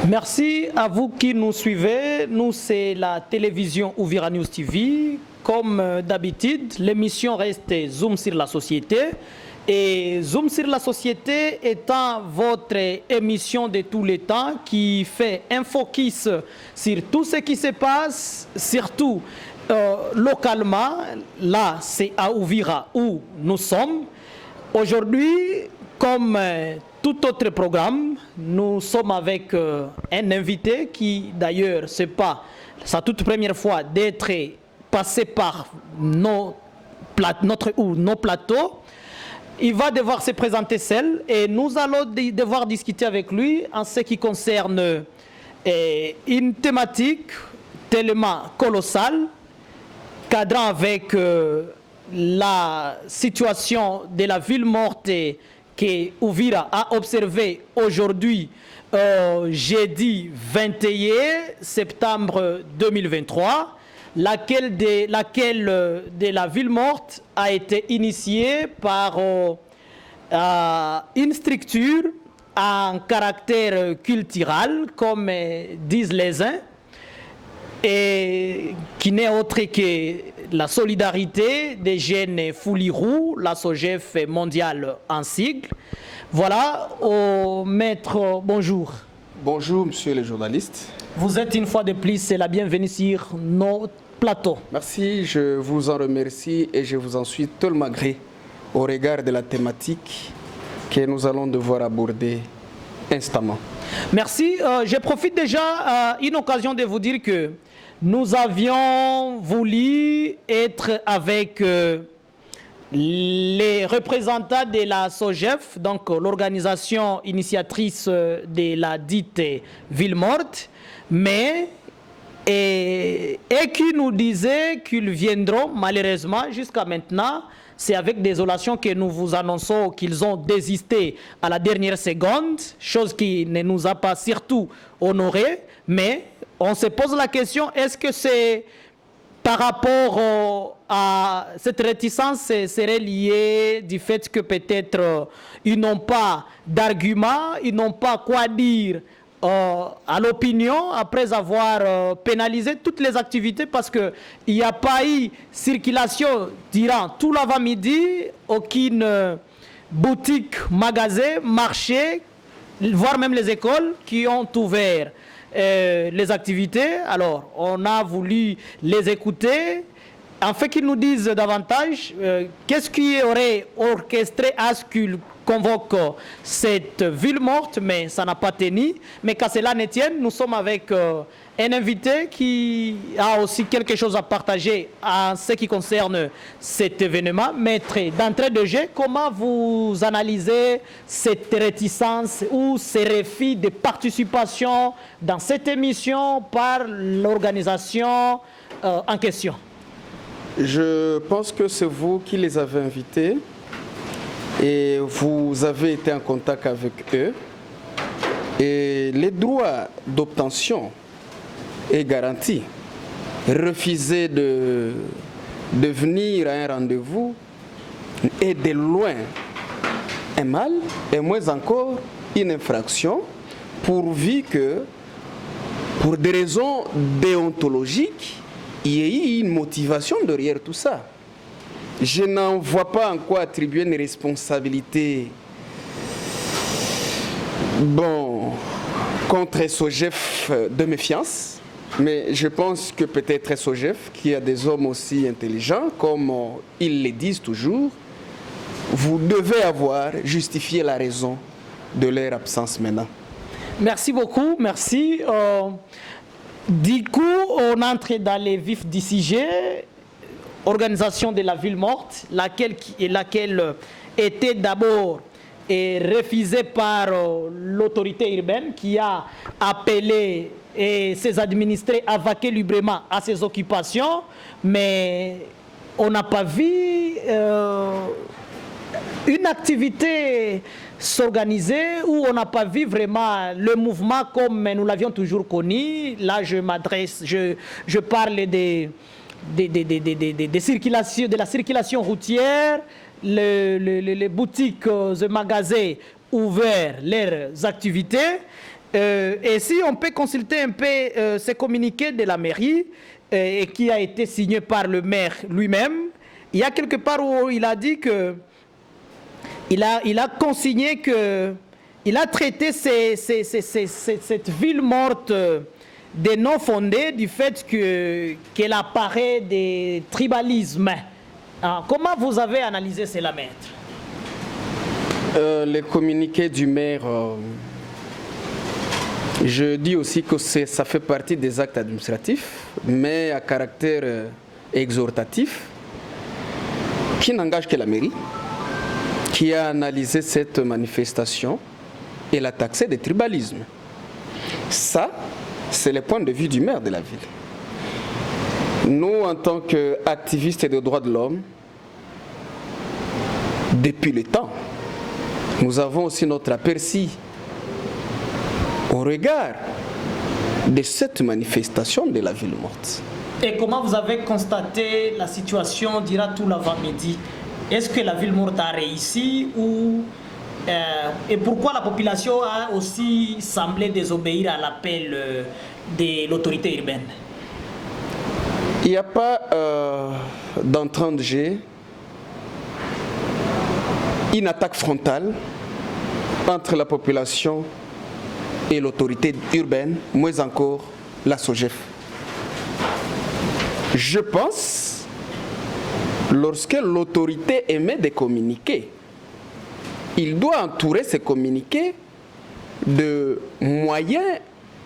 Merci à vous qui nous suivez. Nous, c'est la télévision Uvira News TV. Comme d'habitude, l'émission reste Zoom sur la société. Et Zoom sur la société étant votre émission de tous les temps qui fait un focus sur tout ce qui se passe, surtout localement. Là, c'est à Uvira où nous sommes. Aujourd'hui, comme tout autre programme, nous sommes avec un invité qui, d'ailleurs, c'est pas sa toute première fois d'être passé par nos plateaux. Il va devoir se présenter seul et nous allons devoir discuter avec lui en ce qui concerne une thématique tellement colossale, cadrant avec la situation de la ville morte que Uvira a observé aujourd'hui, jeudi 21 septembre 2023, laquelle de la ville morte a été initiée par une structure en caractère culturel, comme disent les uns, et qui n'est autre que la solidarité des jeunes Foulirou, la SOGEF mondiale en sigle. Voilà, au maître, bonjour. Bonjour, monsieur le journaliste. Vous êtes une fois de plus, c'est la bienvenue sur nos plateaux. Merci, je vous en remercie et je vous en suis tellement gré au regard de la thématique que nous allons devoir aborder instamment. Merci. Je profite déjà d'une occasion de vous dire que nous avions voulu être avec les représentants de la SOGEF, donc l'organisation initiatrice de la dite ville morte, mais et qui nous disaient qu'ils viendront malheureusement jusqu'à maintenant. C'est avec désolation que nous vous annonçons qu'ils ont désisté à la dernière seconde, chose qui ne nous a pas surtout honoré. Mais on se pose la question, est-ce que c'est par rapport à cette réticence serait liée du fait que peut-être ils n'ont pas d'arguments, ils n'ont pas quoi dire à l'opinion après avoir pénalisé toutes les activités parce qu'il n'y a pas eu circulation durant tout l'avant-midi, aucune boutique, magasin, marché, voire même les écoles qui ont ouvert les activités. Alors, on a voulu les écouter. En fait, qu'ils nous disent davantage qu'est-ce qui aurait orchestré à ce qu'ils convoquent cette ville morte, mais ça n'a pas tenu. Mais qu'à cela ne tienne, nous sommes avec un invité qui a aussi quelque chose à partager en ce qui concerne cet événement. Maître, d'entrée de jeu, comment vous analysez cette réticence ou ces refus de participation dans cette émission par l'organisation en question? Je pense que c'est vous qui les avez invités et vous avez été en contact avec eux. Et les droits d'obtention est garanti. Refuser de venir à un rendez-vous est de loin un mal et moins encore une infraction pourvu que, pour des raisons déontologiques, il y a eu une motivation derrière tout ça. Je n'en vois pas en quoi attribuer une responsabilité contre SOGEF de méfiance, mais je pense que peut-être SOGEF, qui a des hommes aussi intelligents, comme ils le disent toujours, vous devez avoir justifié la raison de leur absence maintenant. Merci beaucoup, merci. Du coup, on entre dans les vifs du sujet. Organisation de la ville morte, laquelle était d'abord refusée par l'autorité urbaine qui a appelé ses administrés à vaquer librement à ses occupations, mais on n'a pas vu une activité s'organiser où on n'a pas vu vraiment le mouvement comme nous l'avions toujours connu. Là, je parle de la circulation routière, les boutiques, les magasins ouverts leurs activités Et si on peut consulter un peu ce communiqué de la mairie et qui a été signé par le maire lui-même, il y a quelque part où il a dit que il a consigné que il a traité cette ville morte des non fondés du fait qu'elle apparaît des tribalismes. Ah, comment vous avez analysé cela, maître? Le communiqué du maire, je dis aussi que ça fait partie des actes administratifs, mais à caractère exhortatif, qui n'engage que la mairie, qui a analysé cette manifestation et l'a taxé de tribalisme. Ça, c'est le point de vue du maire de la ville. Nous, en tant qu'activistes des droits de l'homme, depuis le temps, nous avons aussi notre aperçu au regard de cette manifestation de la ville morte. Et comment vous avez constaté la situation, dira tout l'avant-midi? Est-ce que la ville morte a réussi ou et pourquoi la population a aussi semblé désobéir à l'appel de l'autorité urbaine? Il n'y a pas d'entrant de jeu, une attaque frontale entre la population et l'autorité urbaine, moins encore la SOGEF. Je pense, lorsque l'autorité émet des communiqués, il doit entourer ces communiqués de moyens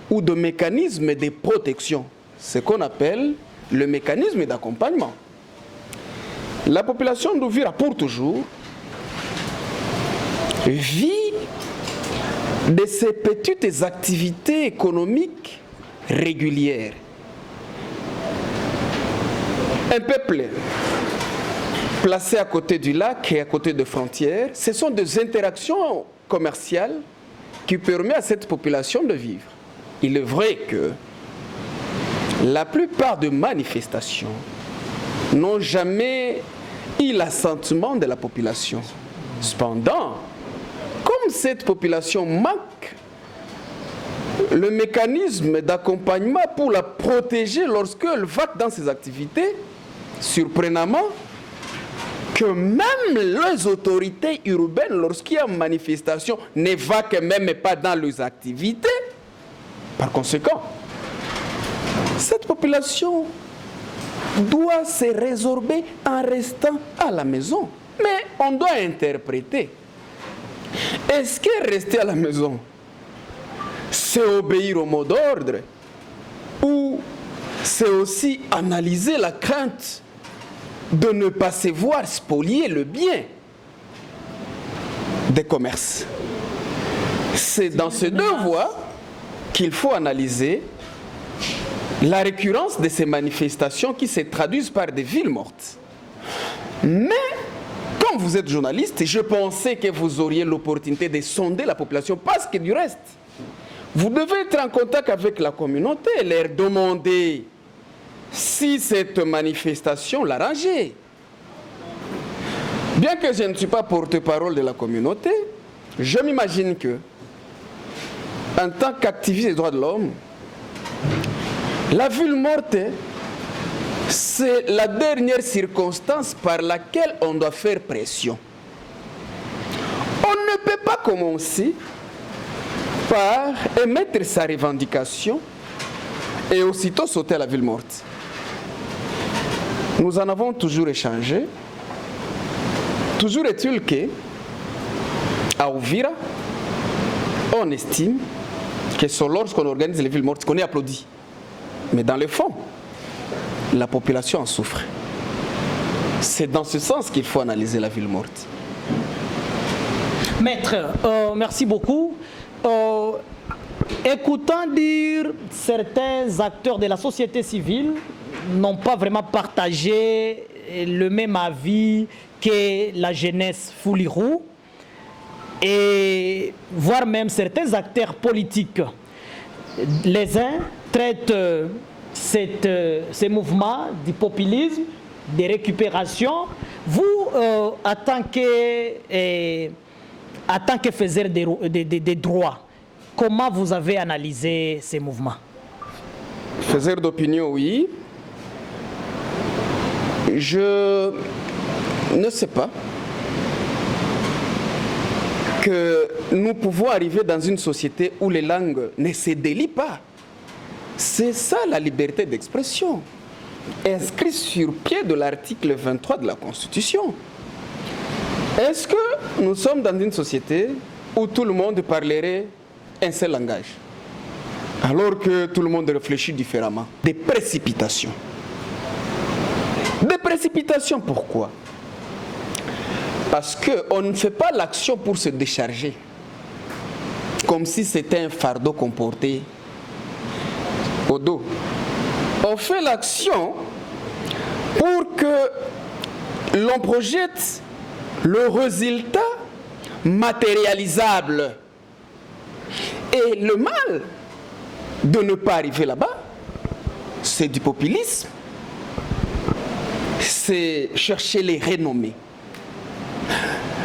ou de mécanismes de protection, ce qu'on appelle le mécanisme d'accompagnement. La population d'Uvira, pour toujours, vit de ces petites activités économiques régulières. Un peuple placé à côté du lac et à côté des frontières, ce sont des interactions commerciales qui permettent à cette population de vivre. Il est vrai que la plupart des manifestations n'ont jamais eu l'assentiment de la population. Cependant, comme cette population manque le mécanisme d'accompagnement pour la protéger lorsqu'elle va dans ses activités, surprenamment, que même les autorités urbaines, lorsqu'il y a une manifestation, ne vont même pas dans leurs activités. Par conséquent, cette population doit se résorber en restant à la maison. Mais on doit interpréter. Est-ce que rester à la maison, c'est obéir au mot d'ordre? Ou c'est aussi analyser la crainte de ne pas se voir spolier le bien des commerces? C'est dans ces deux voies qu'il faut analyser la récurrence de ces manifestations qui se traduisent par des villes mortes. Mais, comme vous êtes journaliste, je pensais que vous auriez l'opportunité de sonder la population, parce que du reste, vous devez être en contact avec la communauté et leur demander si cette manifestation l'arrangeait. Bien que je ne suis pas porte-parole de la communauté, je m'imagine que, en tant qu'activiste des droits de l'homme, la ville morte, c'est la dernière circonstance par laquelle on doit faire pression. On ne peut pas commencer par émettre sa revendication et aussitôt sauter à la ville morte. Nous en avons toujours échangé. Toujours est-il qu'à Uvira, on estime que c'est lorsqu'on organise les villes mortes qu'on est applaudi. Mais dans le fond, la population en souffre. C'est dans ce sens qu'il faut analyser la ville morte. Maître, merci beaucoup. Écoutant dire certains acteurs de la société civile n'ont pas vraiment partagé le même avis que la jeunesse Foulirou, et voire même certains acteurs politiques. Les uns traitent ces mouvements du populisme, de récupération. Vous, en tant que faiseur des droits, comment vous avez analysé ces mouvements? Faiseur d'opinion, oui. Je ne sais pas que nous pouvons arriver dans une société où les langues ne se délient pas. C'est ça la liberté d'expression, inscrit sur pied de l'article 23 de la Constitution. Est-ce que nous sommes dans une société où tout le monde parlerait un seul langage, alors que tout le monde réfléchit différemment? Des précipitations. Des précipitations, pourquoi? Parce qu'on ne fait pas l'action pour se décharger, comme si c'était un fardeau qu'on portait au dos. On fait l'action pour que l'on projette le résultat matérialisable. Et le mal de ne pas arriver là-bas, c'est du populisme, c'est chercher les renommées.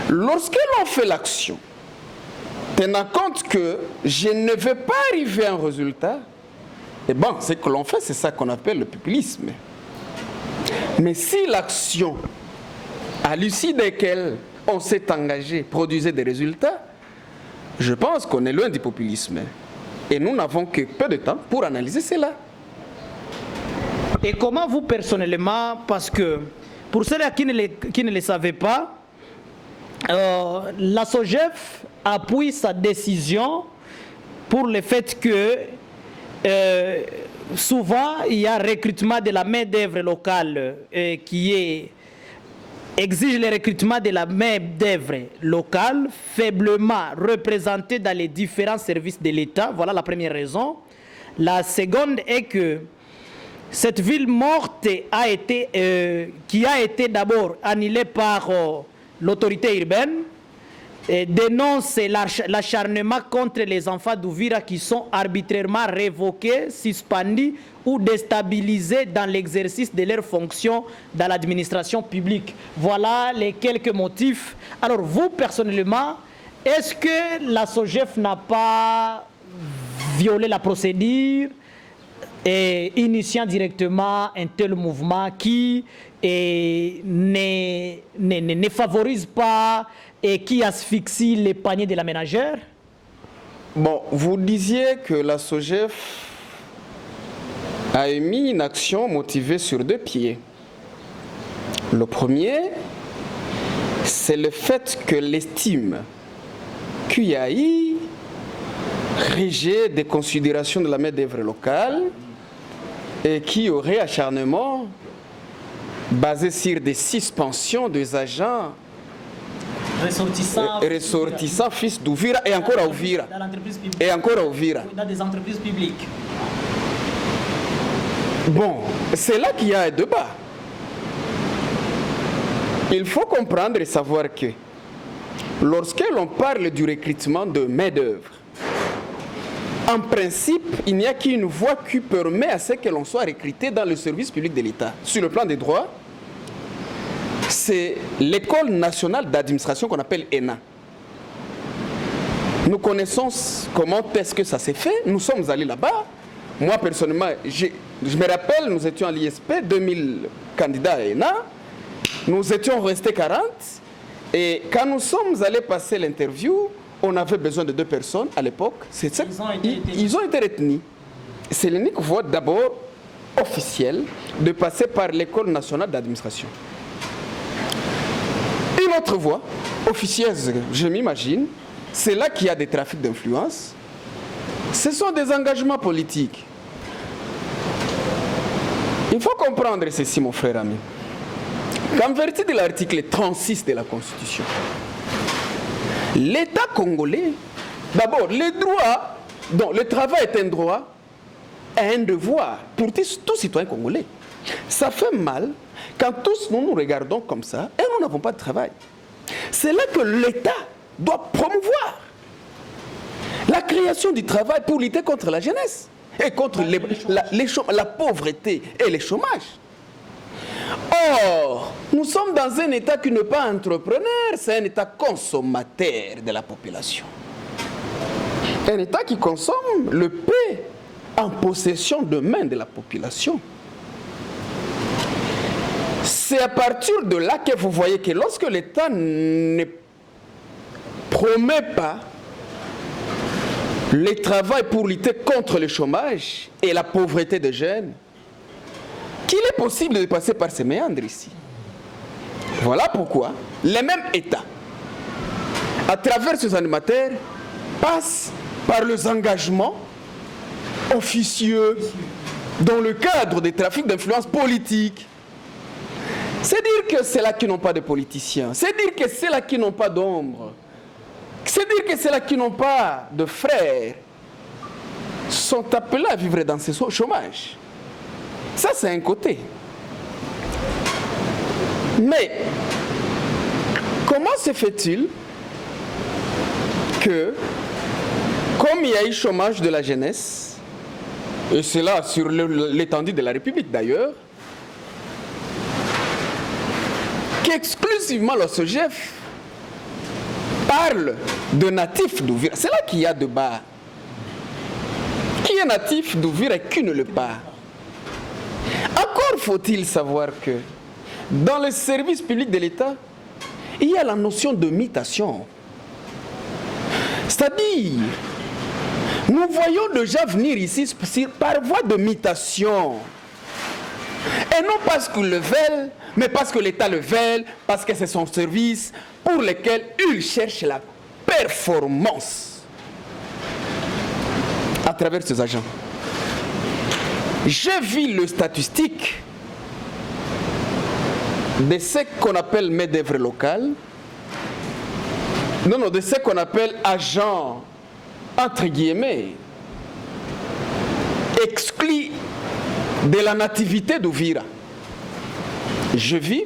Lorsque l'on fait l'action, tenant compte que je ne vais pas arriver à un résultat, et bon, ce que l'on fait, c'est ça qu'on appelle le populisme. Mais si l'action, à l'issue desquelles on s'est engagé, produisait des résultats, je pense qu'on est loin du populisme. Et nous n'avons que peu de temps pour analyser cela. Et comment vous personnellement, parce que pour ceux qui ne le savaient pas, la SOGEF appuie sa décision pour le fait que souvent il y a recrutement de la main-d'œuvre locale qui exige le recrutement de la main-d'œuvre locale faiblement représentée dans les différents services de l'État. Voilà la première raison. La seconde est que cette ville morte qui a été d'abord annulée par l'autorité urbaine, dénonce l'acharnement contre les enfants d'Ouvira qui sont arbitrairement révoqués, suspendus ou déstabilisés dans l'exercice de leurs fonctions dans l'administration publique. Voilà les quelques motifs. Alors vous, personnellement, est-ce que la SOGEF n'a pas violé la procédure et initiant directement un tel mouvement qui ne favorise pas et qui asphyxie les paniers de la ménagère? Bon, vous disiez que la SOGEF a émis une action motivée sur deux pieds. Le premier, c'est le fait que l'estime QIAI rejet des considérations de la main-d'œuvre locale et qui aurait acharnement basé sur des suspensions des agents ressortissants fils d'Ouvira et encore à Ouvira. Et encore à Ouvira. Dans des entreprises publiques. Bon, c'est là qu'il y a un débat. Il faut comprendre et savoir que lorsque l'on parle du recrutement de main-d'œuvre, en principe, il n'y a qu'une voie qui permet à ce que l'on soit recruté dans le service public de l'État. Sur le plan des droits, c'est l'École nationale d'administration qu'on appelle ENA. Nous connaissons comment est-ce que ça s'est fait. Nous sommes allés là-bas. Moi, personnellement, je me rappelle, nous étions à l'ISP, 2000 candidats à ENA. Nous étions restés 40. Et quand nous sommes allés passer l'interview, on avait besoin de 2 personnes à l'époque. Ils ont été retenus. C'est l'unique voie d'abord officielle de passer par l'École nationale d'administration. Une autre voie officieuse, je m'imagine, c'est là qu'il y a des trafics d'influence. Ce sont des engagements politiques. Il faut comprendre ceci, mon frère ami. Qu'en vertu de l'article 36 de la Constitution, l'État congolais, d'abord, les droits, donc le travail est un droit et un devoir pour tout citoyen congolais. Ça fait mal quand tous nous nous regardons comme ça et nous n'avons pas de travail. C'est là que l'État doit promouvoir la création du travail pour lutter contre la jeunesse et contre la pauvreté et le chômage. Or, nous sommes dans un État qui n'est pas entrepreneur, c'est un État consommateur de la population. Un État qui consomme le paix en possession de main de la population. C'est à partir de là que vous voyez que lorsque l'État ne promet pas le travail pour lutter contre le chômage et la pauvreté des jeunes, qu'il est possible de passer par ces méandres ici. Voilà pourquoi les mêmes États, à travers ces animateurs, passent par les engagements officieux dans le cadre des trafics d'influence politique. C'est dire que c'est là qui n'ont pas de politiciens, c'est dire que c'est là qui n'ont pas d'ombre, c'est dire que c'est là qui n'ont pas de frères, sont appelés à vivre dans ce chômage. Ça, c'est un côté. Mais, comment se fait-il que, comme il y a eu chômage de la jeunesse, et c'est là sur l'étendue de la République d'ailleurs, qu'exclusivement le SOGEF parle de natifs d'Ouvira. C'est là qu'il y a débat. Qui est natif d'Ouvira et qui ne l'est pas? Encore faut-il savoir que dans les services publics de l'État, il y a la notion de mutation. C'est-à-dire, nous voyons déjà venir ici par voie de mutation. Et non parce qu'ils le veulent, mais parce que l'État le veut, parce que c'est son service pour lequel il cherche la performance à travers ses agents. J'ai vu le statistique de ce qu'on appelle main-d'œuvre locale, de ce qu'on appelle agents, entre guillemets, exclus de la nativité d'Ouvira. Je vis,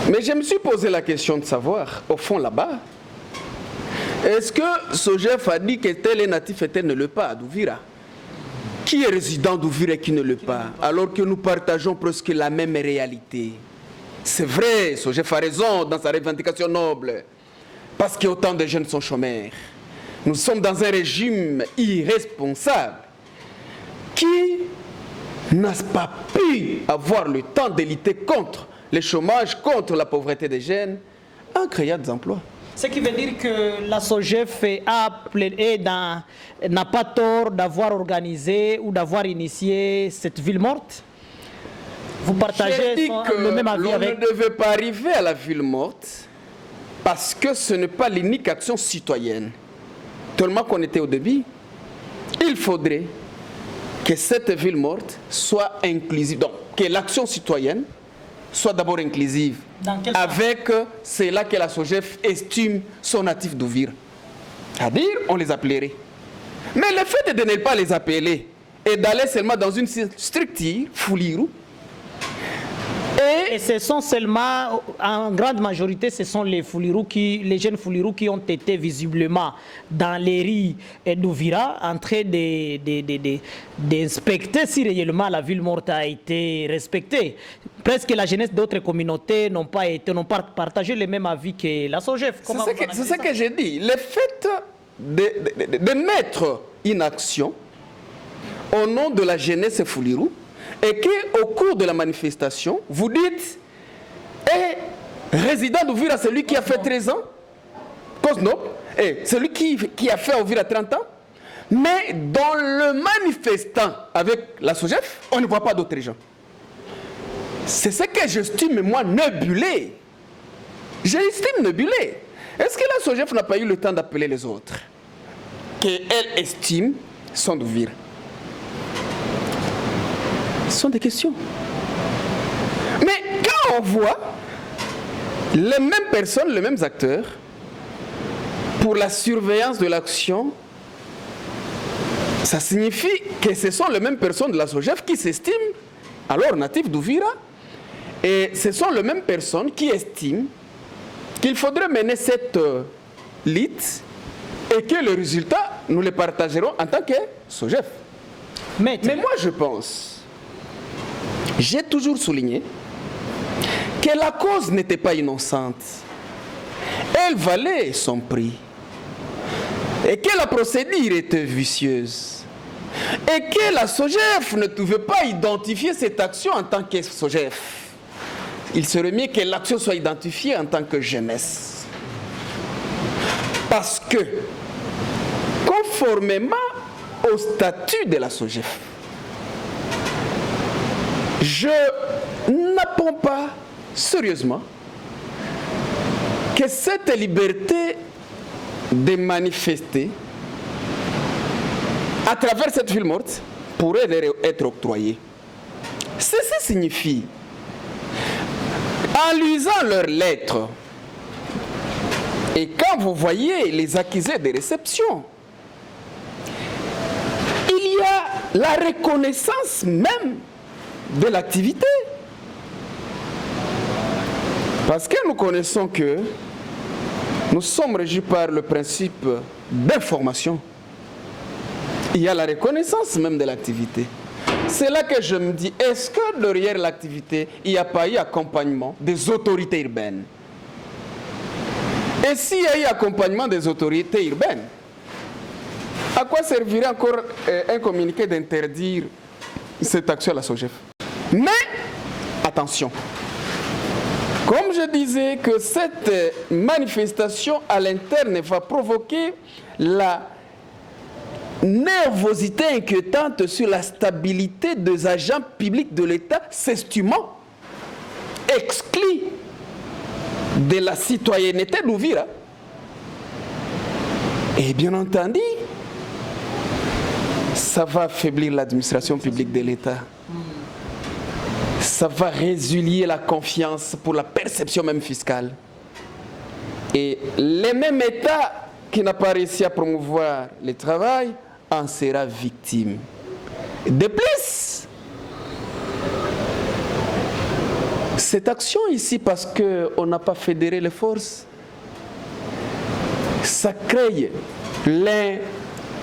mais je me suis posé la question de savoir, au fond là-bas, est-ce que SOGEF a dit que tel est natif et tel ne l'est pas d'Ouvira? Qui est résident d'Ouvira et qui ne l'est pas? Alors que nous partageons presque la même réalité. C'est vrai, SOGEF a raison dans sa revendication noble, parce qu'autant de jeunes sont chômeurs. Nous sommes dans un régime irresponsable qui n'a pas pu avoir le temps de lutter contre le chômage, contre la pauvreté des jeunes, en créant des emplois. Ce qui veut dire que la SOGEF n'a pas tort d'avoir organisé ou d'avoir initié cette ville morte. Vous partagez le même avis avec... On ne devait pas arriver à la ville morte parce que ce n'est pas l'unique action citoyenne. Tellement qu'on était au début, il faudrait que cette ville morte soit inclusive. Donc, que l'action citoyenne soit d'abord inclusive. Avec c'est là que la SOGEF estime son natif d'Ouvira. C'est-à-dire, on les appellerait. Mais le fait de ne pas les appeler et d'aller seulement dans une structure, Foulirou, et ce sont seulement, en grande majorité, ce sont les jeunes Foulirou qui ont été visiblement dans les rues d'Ouvira en train d'inspecter si réellement la ville morte a été respectée. Presque la jeunesse d'autres communautés n'ont pas partagé les mêmes avis que la SOGEF. C'est ce que j'ai dit. Le fait de mettre une action au nom de la jeunesse Foulirou, et qu'au cours de la manifestation, vous dites, résident d'Ouvira, celui qui a fait 13 ans, Cosno, et celui qui a fait Ouvira 30 ans, mais dans le manifestant avec la SOGEF, on ne voit pas d'autres gens. C'est ce que j'estime, moi, nebulé. J'estime nebulé. Est-ce que la SOGEF n'a pas eu le temps d'appeler les autres qu'elle estime sont d'Ouvira? Ce sont des questions. Mais quand on voit les mêmes personnes, les mêmes acteurs, pour la surveillance de l'action, ça signifie que ce sont les mêmes personnes de la SOGEF qui s'estiment alors natifs d'Ouvira, et ce sont les mêmes personnes qui estiment qu'il faudrait mener cette lutte et que le résultat, nous le partagerons en tant que SOGEF. Mais moi, je pense... J'ai toujours souligné que la cause n'était pas innocente. Elle valait son prix. et que la procédure était vicieuse, et que la SOGEF ne pouvait pas identifier cette action en tant que SOGEF. Il serait mieux que l'action soit identifiée en tant que jeunesse. Parce que, conformément au statut de la SOGEF, je n'apprends pas sérieusement que cette liberté de manifester à travers cette ville morte pourrait être octroyée. Ceci signifie, en lisant leurs lettres, et quand vous voyez les accusés de réception, il y a la reconnaissance même de l'activité. Parce que nous connaissons que nous sommes régis par le principe d'information. Il y a la reconnaissance même de l'activité. C'est là que je me dis, est-ce que derrière l'activité, il n'y a pas eu accompagnement des autorités urbaines? Et s'il y a eu accompagnement des autorités urbaines, à quoi servirait encore un communiqué d'interdire cette action à la SOGEF? Mais, attention, comme je disais que cette manifestation à l'interne va provoquer la nervosité inquiétante sur la stabilité des agents publics de l'État, s'estimant exclus de la citoyenneté d'Ouvira. Et bien entendu, ça va affaiblir l'administration publique de l'État. Ça va résilier la confiance pour la perception même fiscale. Et le même État qui n'a pas réussi à promouvoir le travail en sera victime. De plus, cette action ici, parce qu'on n'a pas fédéré les forces, ça crée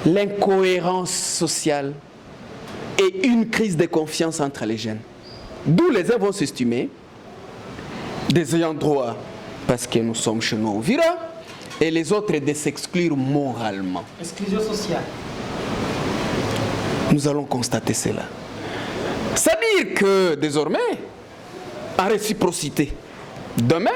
l'incohérence sociale et une crise de confiance entre les jeunes. D'où les uns vont s'estimer des ayants droit parce que nous sommes chez nous au Ouvira, et les autres de s'exclure moralement. Exclusion sociale. Nous allons constater cela. C'est-à-dire que désormais, en réciprocité, demain,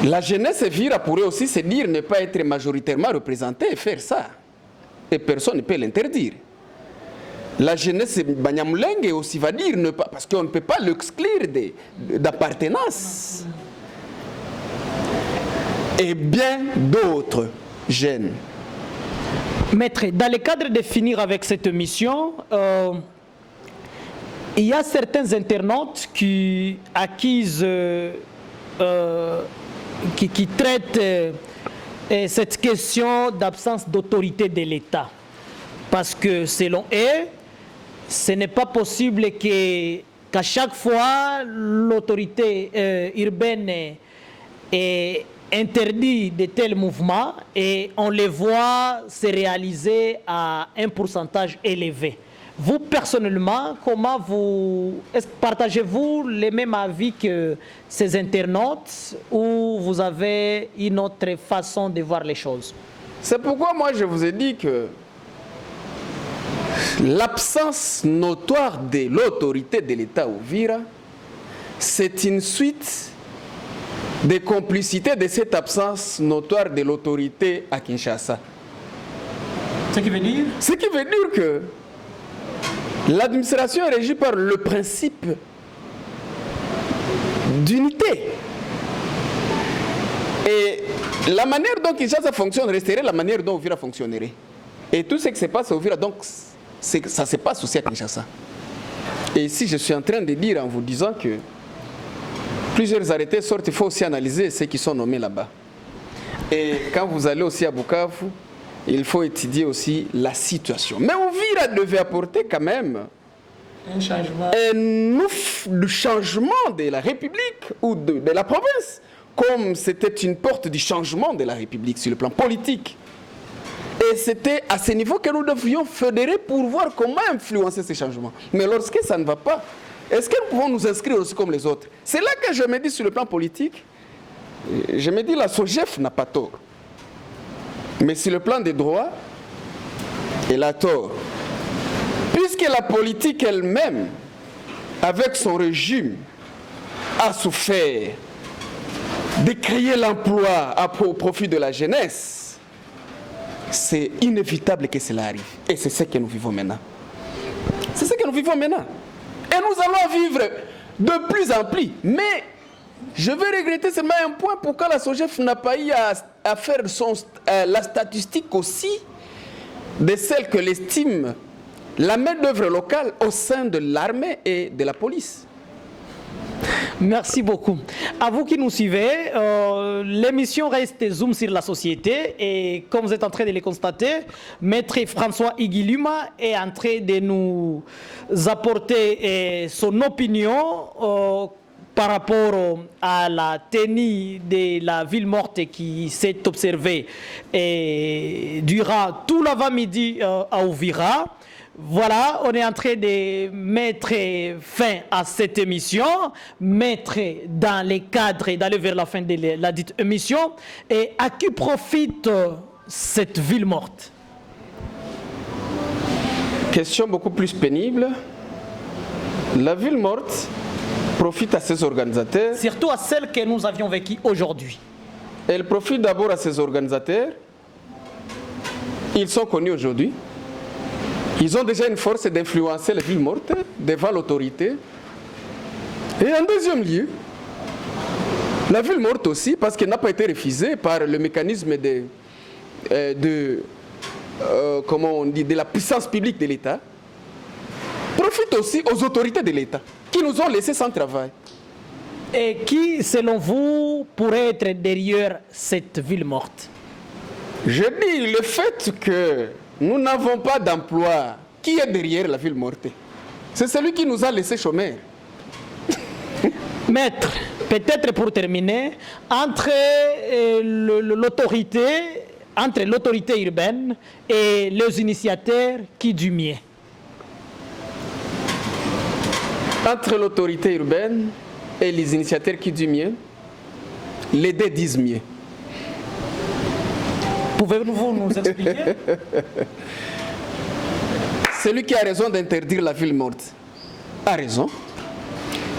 la jeunesse Ouvira pourrait aussi se dire ne pas être majoritairement représentée et faire ça. Et personne ne peut l'interdire. La jeunesse Banyamulenge aussi va dire ne pas, parce qu'on ne peut pas l'exclure d'appartenance. Et bien d'autres jeunes. Maître, dans le cadre de finir avec cette mission, il y a certains internautes qui accusent, qui traitent cette question d'absence d'autorité de l'État. Parce que selon eux, ce n'est pas possible qu'à chaque fois l'autorité urbaine ait interdit de tels mouvements et on les voit se réaliser à un pourcentage élevé. Vous, personnellement, comment partagez-vous les mêmes avis que ces internautes ou vous avez une autre façon de voir les choses? C'est pourquoi moi je vous ai dit que l'absence notoire de l'autorité de l'État Ouvira, c'est une suite des complicités de cette absence notoire de l'autorité à Kinshasa. Ce qui veut dire? Ce qui veut dire que l'administration est régie par le principe d'unité. Et la manière dont Kinshasa fonctionne resterait la manière dont Ouvira fonctionnerait. Et tout ce qui se passe à Ouvira, donc, ça se passe aussi à Kinshasa. Et ici, je suis en train de dire en vous disant que plusieurs arrêtés sortent, il faut aussi analyser ceux qui sont nommés là-bas. Et quand vous allez aussi à Bukavu, il faut étudier aussi la situation. Mais Ouvira devait apporter quand même un changement. Le changement de la République ou de la province, comme c'était une porte du changement de la République sur le plan politique. Et c'était à ce niveau que nous devions fédérer pour voir comment influencer ces changements. Mais lorsque ça ne va pas, est-ce que nous pouvons nous inscrire aussi comme les autres? C'est là que je me dis sur le plan politique, je me dis la SOGEF n'a pas tort. Mais sur le plan des droits, elle a tort. Puisque la politique elle-même, avec son régime, a souffert de créer l'emploi au profit de la jeunesse, c'est inévitable que cela arrive. Et c'est ce que nous vivons maintenant. C'est ce que nous vivons maintenant. Et nous allons vivre de plus en plus. Mais je vais regretter seulement un point, pourquoi la SOGEF n'a pas eu à faire la statistique aussi de celle que l'estime la main-d'œuvre locale au sein de l'armée et de la police. Merci beaucoup. À vous qui nous suivez, l'émission reste Zoom sur la société et comme vous êtes en train de le constater, Maître François Igiluma est en train de nous apporter son opinion par rapport à la tenue de la ville morte qui s'est observée durant tout l'avant-midi à Uvira. Voilà, on est en train de mettre fin à cette émission, mettre dans les cadres et d'aller vers la fin de la dite émission. Et à qui profite cette ville morte? Question beaucoup plus pénible. La ville morte profite à ses organisateurs. Surtout à celle que nous avions vécue aujourd'hui. Elle profite d'abord à ses organisateurs. Ils sont connus aujourd'hui. Ils ont déjà une force d'influencer les villes mortes devant l'autorité. Et en deuxième lieu, la ville morte aussi, parce qu'elle n'a pas été refusée par le mécanisme comment on dit, de la puissance publique de l'État, profite aussi aux autorités de l'État, qui nous ont laissés sans travail. Et qui, selon vous, pourrait être derrière cette ville morte? Je dis le fait que nous n'avons pas d'emploi. Qui est derrière la ville morte? C'est celui qui nous a laissés chômeurs. Maître, peut-être pour terminer, entre l'autorité urbaine et les initiateurs, qui du mieux? Entre l'autorité urbaine et les initiateurs, qui du mieux? Les deux disent mieux. Pouvez-vous nous expliquer? Celui qui a raison d'interdire la ville morte a raison.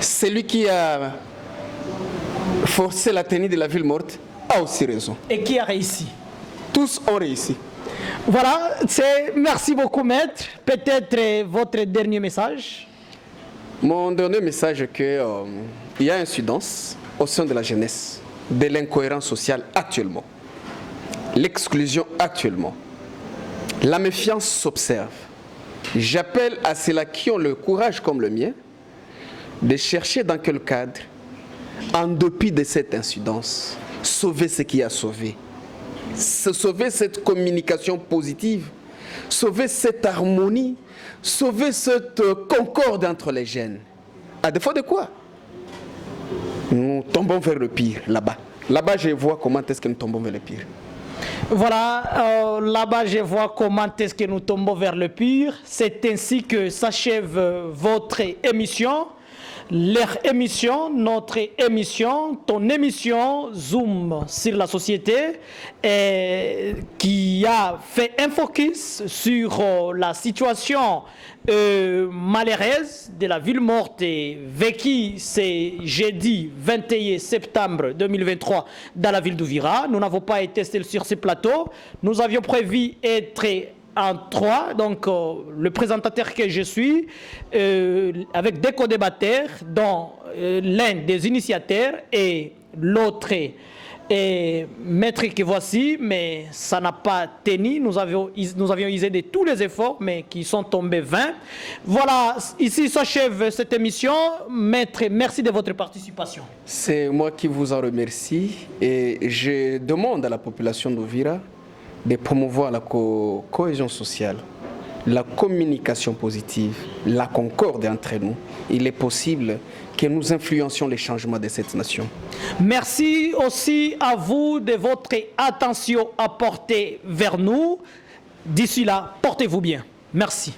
Celui qui a forcé la tenue de la ville morte a aussi raison. Et qui a réussi? Tous ont réussi. Voilà, merci beaucoup, Maître. Peut-être votre dernier message? Mon dernier message est qu'il y a incidence au sein de la jeunesse, de l'incohérence sociale actuellement. L'exclusion actuellement. La méfiance s'observe. J'appelle à ceux-là qui ont le courage comme le mien de chercher dans quel cadre, en dépit de cette incidence, sauver ce qui a sauvé. Sauver cette communication positive, sauver cette harmonie, sauver cette concorde entre les jeunes. À défaut de quoi? Nous tombons vers le pire là-bas. Là-bas, je vois comment est-ce que nous tombons vers le pire. Voilà, là-bas je vois comment est-ce que nous tombons vers le pire. C'est ainsi que s'achève votre émission, leur émission, notre émission, ton émission Zoom sur la société, qui a fait un focus sur la situation malheureuse de la ville morte vécue ce jeudi 21 septembre 2023 dans la ville d'Uvira. Nous n'avons pas été seuls sur ce plateau. Nous avions prévu être en trois, donc le présentateur que je suis, avec deux co-débatteurs, dont l'un des initiateurs et l'autre maître que voici, mais ça n'a pas tenu. Nous avions usé de tous les efforts, mais qui sont tombés vains. Voilà, ici s'achève cette émission. Maître, merci de votre participation. C'est moi qui vous en remercie et je demande à la population d'Uvira de promouvoir la cohésion sociale, la communication positive, la concorde entre nous. Il est possible que nous influencions les changements de cette nation. Merci aussi à vous de votre attention apportée vers nous. D'ici là, portez-vous bien. Merci.